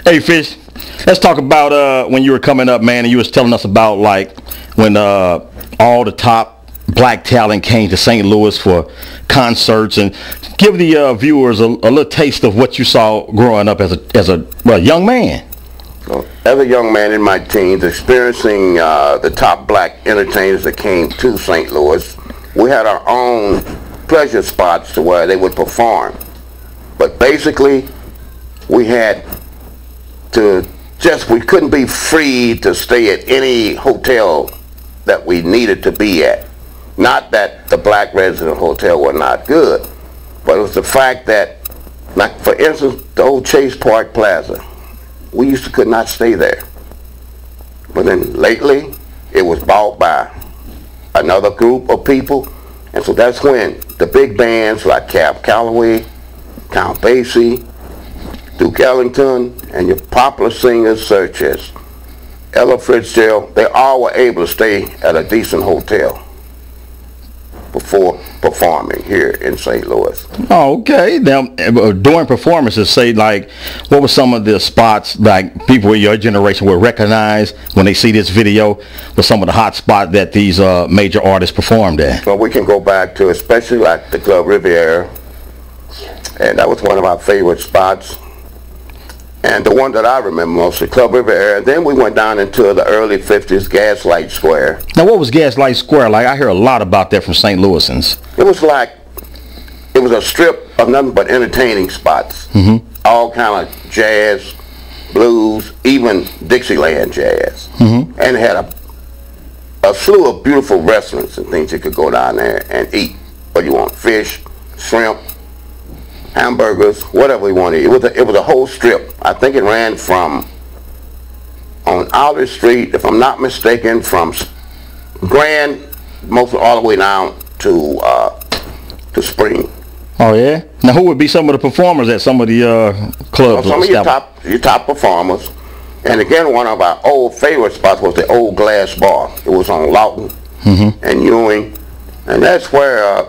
Hey, Fish, let's talk about when you were coming up, man, and you was telling us about like when all the top black talent came to St. Louis for concerts, and give the viewers a little taste of what you saw growing up as a young man. Well, as a young man in my teens, experiencing the top black entertainers that came to St. Louis, we had our own pleasure spots to where they would perform. But basically, we had to we couldn't be free to stay at any hotel that we needed to be at. Not that the black resident hotel were not good, but it was the fact that, like for instance, the old Chase Park Plaza, we could not stay there. But then lately, it was bought by another group of people, and so that's when the big bands like Cab Calloway, Count Basie, Duke Ellington, and your popular singers such as Ella Fitzgerald, they all were able to stay at a decent hotel before performing here in St. Louis. Oh, okay. Now, during performances, say, like, what were some of the spots, like, people in your generation would recognize when they see this video, with some of the hot spots that these major artists performed at? Well, we can go back to, especially like the Club Riviera, and that was one of our favorite spots. And the one that I remember most, the Club Riviera. Then we went down into the early 50s, Gaslight Square. Now, what was Gaslight Square like? I hear a lot about that from St. Louisans. It was like, it was a strip of nothing but entertaining spots. All kind of jazz, blues, even Dixieland jazz. And it had a slew of beautiful restaurants and things you could go down there and eat. What you want, fish, shrimp, hamburgers, whatever you wanted. It was a whole strip. I think it ran from on Aldrich Street, if I'm not mistaken, from Grand, most all the way down to Spring. Oh yeah. Now, who would be some of the performers at some of the clubs? Well, some of your top performers. And again, one of our old favorite spots was the Old Glass Bar. It was on Lawton and Ewing, and that's where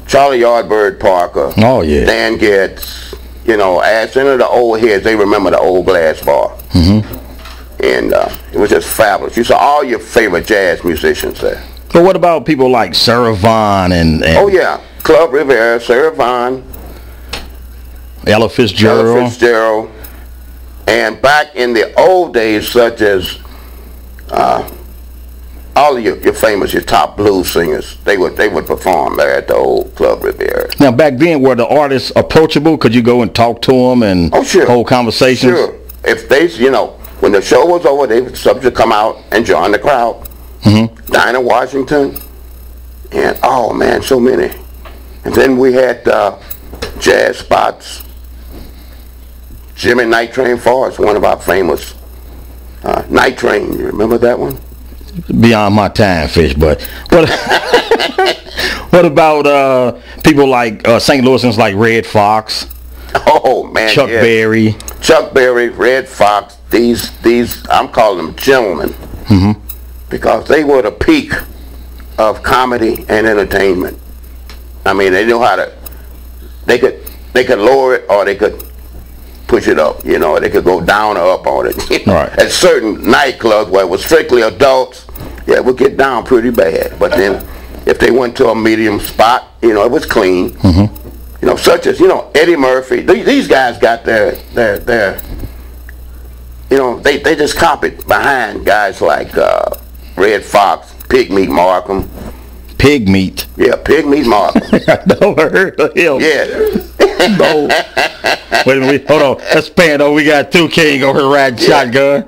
Charlie Yardbird Parker, Dan Getz, you know, as any of the old heads, they remember the Old Glass Bar. And it was just fabulous. You saw all your favorite jazz musicians there. But what about people like Sarah Vaughn and oh yeah, Club Riviera, Sarah Vaughn, Ella Fitzgerald. And back in the old days, such as all of your famous, your top blues singers, they would perform there at the old Club Riviera. Now, back then, were the artists approachable? Could you go and talk to them and hold conversations? Sure. If they, you know, when the show was over, they would subject to come out and join the crowd. Dinah Washington, and oh man, so many. And then we had jazz spots. Jimmy Night Train Forrest, one of our famous Night Train. You remember that one? Beyond my time, Fish. But what about people like St. Louisans like Red Fox? Oh man, Chuck Berry, Red Fox. These I'm calling them gentlemen because they were the peak of comedy and entertainment. I mean, they knew how to. They could lower it or they could push it up. You know, they could go down or up on it. You know? Right. At certain nightclubs where it was strictly adults, yeah, it would get down pretty bad. But then, if they went to a medium spot, you know, it was clean. You know, such as, you know, Eddie Murphy. These guys got their you know, they just copied behind guys like Red Fox, Pigmeat Markham. Pigmeat? Yeah, Pigmeat Markham. I never heard of him. Yeah. No. Wait a minute, hold on. That's pan though. We got two king over here riding shotgun.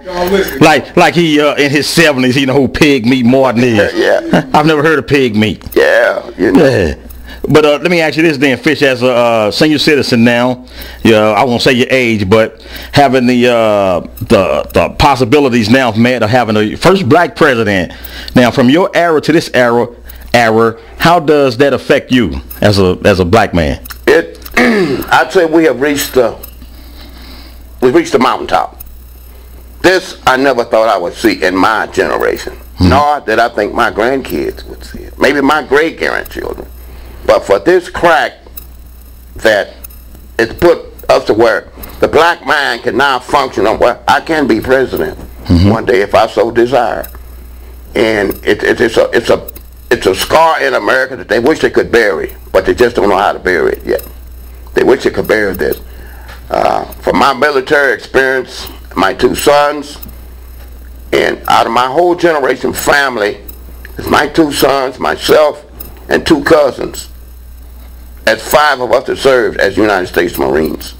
Like he in his 70s, he know who Pigmeat Martin is. Yeah. I've never heard of Pigmeat. Yeah, you know. Yeah. But let me ask you this then, Fish, as a senior citizen now, I won't say your age, but having the possibilities now, man, of having the first black president. Now, from your era to this era, how does that affect you as a black man? I'd say we've reached the mountaintop. This I never thought I would see in my generation, nor did I think my grandkids would see it. Maybe my great grandchildren. But for this crack that it's put us to where the black man can now function on, well, I can be president one day if I so desire. And it's a scar in America that they wish they could bury, but they just don't know how to bury it yet. They wish they could bury this. From my military experience, my 2 sons, and out of my whole generation family, it's my 2 sons, myself, and 2 cousins. That's 5 of us that served as United States Marines.